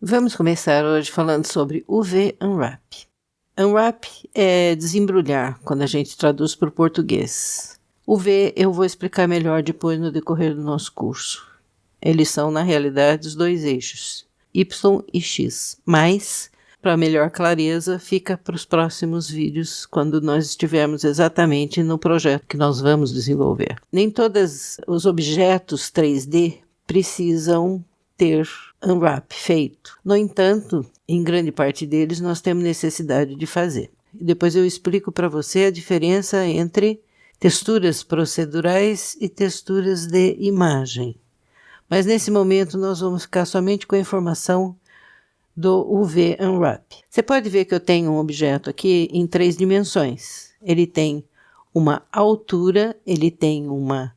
Vamos começar hoje falando sobre UV Unwrap. Unwrap é desembrulhar, quando a gente traduz para o português. UV eu vou explicar melhor depois no decorrer do nosso curso. Eles são, na realidade, os dois eixos, Y e X, mas, para melhor clareza, fica para os próximos vídeos, quando nós estivermos exatamente no projeto que nós vamos desenvolver. Nem todos os objetos 3D precisam ter Unwrap feito. No entanto, em grande parte deles nós temos necessidade de fazer. Depois eu explico para você a diferença entre texturas procedurais e texturas de imagem. Mas nesse momento nós vamos ficar somente com a informação do UV Unwrap. Você pode ver que eu tenho um objeto aqui em 3 dimensões. Ele tem uma altura, ele tem uma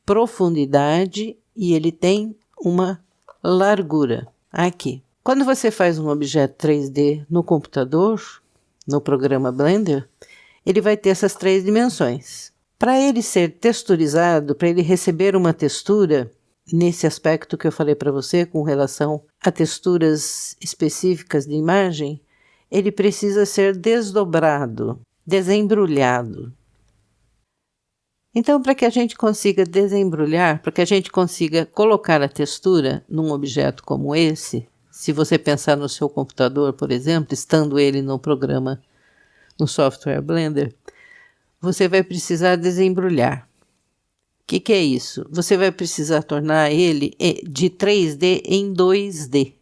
profundidade e ele tem uma largura. Aqui. Quando você faz um objeto 3D no computador, no programa Blender, ele vai ter essas 3 dimensões. Para ele ser texturizado, para ele receber uma textura, nesse aspecto que eu falei para você, com relação a texturas específicas de imagem, ele precisa ser desdobrado, desembrulhado. Então, para que a gente consiga desembrulhar, para que a gente consiga colocar a textura num objeto como esse, se você pensar no seu computador, por exemplo, estando ele no programa, no software Blender, você vai precisar desembrulhar. O que é isso? Você vai precisar tornar ele de 3D em 2D.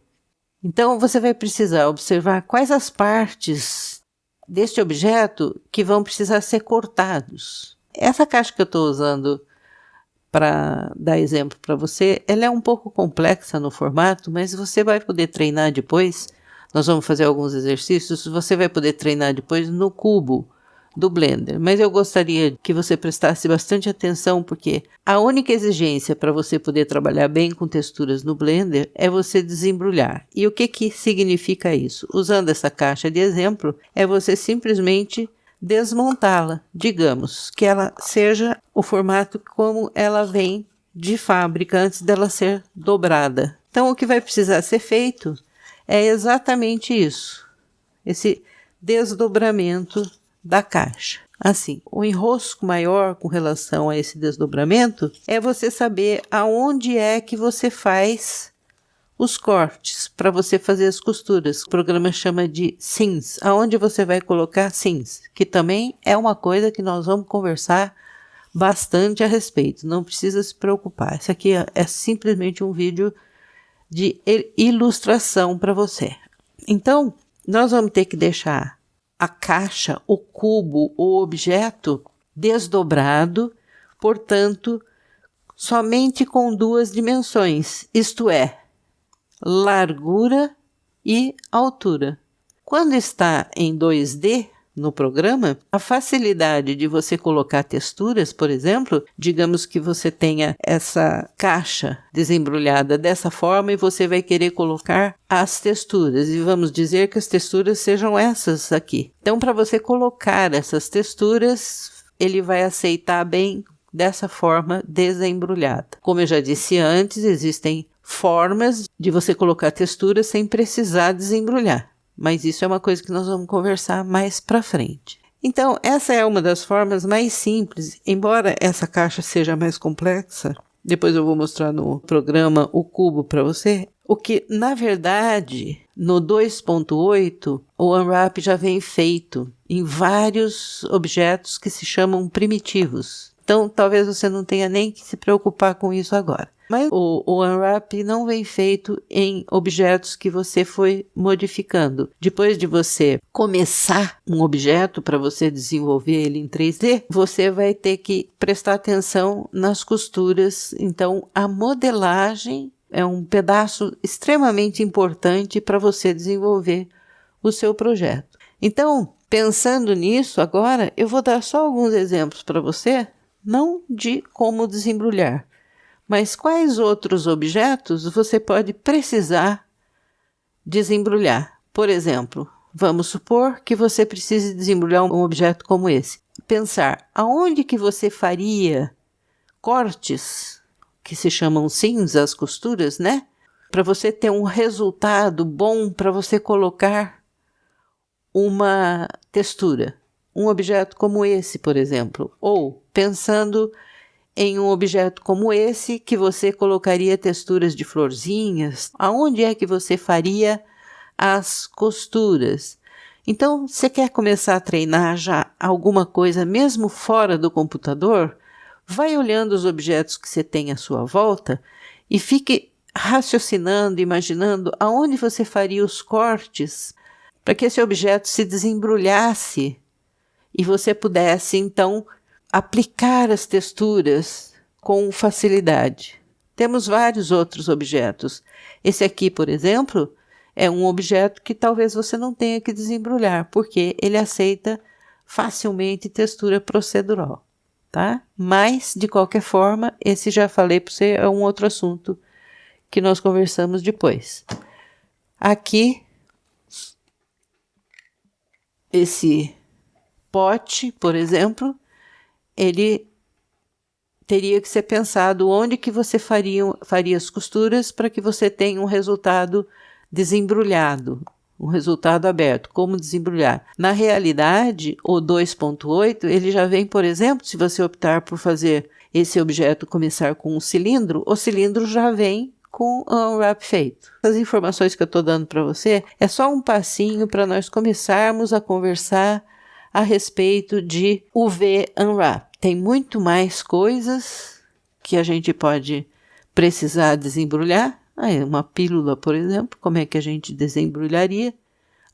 Então, você vai precisar observar quais as partes deste objeto que vão precisar ser cortados. Essa caixa que eu estou usando para dar exemplo para você, ela é um pouco complexa no formato, mas você vai poder treinar depois. Nós vamos fazer alguns exercícios, você vai poder treinar depois no cubo do Blender. Mas eu gostaria que você prestasse bastante atenção, porque a única exigência para você poder trabalhar bem com texturas no Blender é você desembrulhar. E o que significa isso? Usando essa caixa de exemplo, é você simplesmente desmontá-la, digamos, que ela seja o formato como ela vem de fábrica antes dela ser dobrada. Então, o que vai precisar ser feito é exatamente isso, esse desdobramento da caixa. Assim, o enrosco maior com relação a esse desdobramento é você saber aonde é que você faz os cortes para você fazer as costuras. O programa chama de seams, aonde você vai colocar seams, que também é uma coisa que nós vamos conversar bastante a respeito. Não precisa se preocupar. Isso aqui é simplesmente um vídeo de ilustração para você. Então, nós vamos ter que deixar a caixa, o cubo, o objeto desdobrado, portanto, somente com 2 dimensões, isto é, largura e altura. Quando está em 2D no programa, a facilidade de você colocar texturas, por exemplo, digamos que você tenha essa caixa desembrulhada dessa forma e você vai querer colocar as texturas, e vamos dizer que as texturas sejam essas aqui. Então, para você colocar essas texturas, ele vai aceitar bem dessa forma desembrulhada. Como eu já disse antes, existem formas de você colocar textura sem precisar desembrulhar, mas isso é uma coisa que nós vamos conversar mais para frente. Então, essa é uma das formas mais simples, embora essa caixa seja mais complexa. Depois eu vou mostrar no programa o cubo para você. O que, na verdade, no 2.8, o Unwrap já vem feito em vários objetos que se chamam primitivos. Então, talvez você não tenha nem que se preocupar com isso agora. Mas o Unwrap não vem feito em objetos que você foi modificando. Depois de você começar um objeto para você desenvolver ele em 3D, você vai ter que prestar atenção nas costuras. Então, a modelagem é um pedaço extremamente importante para você desenvolver o seu projeto. Então, pensando nisso agora, eu vou dar só alguns exemplos para você, não de como desembrulhar, mas quais outros objetos você pode precisar desembrulhar. Por exemplo, vamos supor que você precise desembrulhar um objeto como esse. Pensar aonde que você faria cortes, que se chamam seams, as costuras, né? para você ter um resultado bom para você colocar uma textura. Um objeto como esse, por exemplo, ou pensando em um objeto como esse que você colocaria texturas de florzinhas, aonde é que você faria as costuras? Então, você quer começar a treinar já alguma coisa, mesmo fora do computador? Vai olhando os objetos que você tem à sua volta e fique raciocinando, imaginando aonde você faria os cortes para que esse objeto se desembrulhasse e você pudesse, então, aplicar as texturas com facilidade. Temos vários outros objetos. Esse aqui, por exemplo, é um objeto que talvez você não tenha que desembrulhar, porque ele aceita facilmente textura procedural, tá? Mas, de qualquer forma, esse já falei para você, é um outro assunto que nós conversamos depois. Aqui, esse pote, por exemplo, ele teria que ser pensado onde que você faria as costuras para que você tenha um resultado desembrulhado, um resultado aberto. Como desembrulhar? Na realidade, o 2.8, ele já vem, por exemplo, se você optar por fazer esse objeto começar com um cilindro, o cilindro já vem com o unwrap feito. As informações que eu estou dando para você é só um passinho para nós começarmos a conversar a respeito de UV Unwrap. Tem muito mais coisas que a gente pode precisar desembrulhar. Uma pílula, por exemplo, como é que a gente desembrulharia,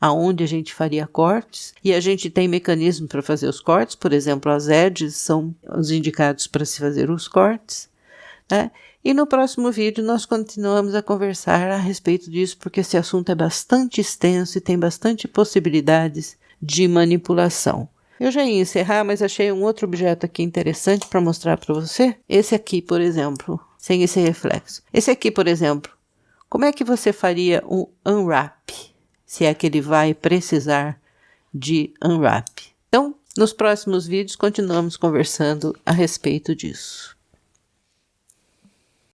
aonde a gente faria cortes. E a gente tem mecanismo para fazer os cortes, por exemplo, as edges são os indicados para se fazer os cortes, né? E no próximo vídeo nós continuamos a conversar a respeito disso, porque esse assunto é bastante extenso e tem bastante possibilidades de manipulação. Eu já ia encerrar, mas achei um outro objeto aqui interessante para mostrar para você. Esse aqui, por exemplo, sem esse reflexo. Esse aqui, por exemplo, como é que você faria um unwrap? Se é que ele vai precisar de unwrap. Então, nos próximos vídeos continuamos conversando a respeito disso.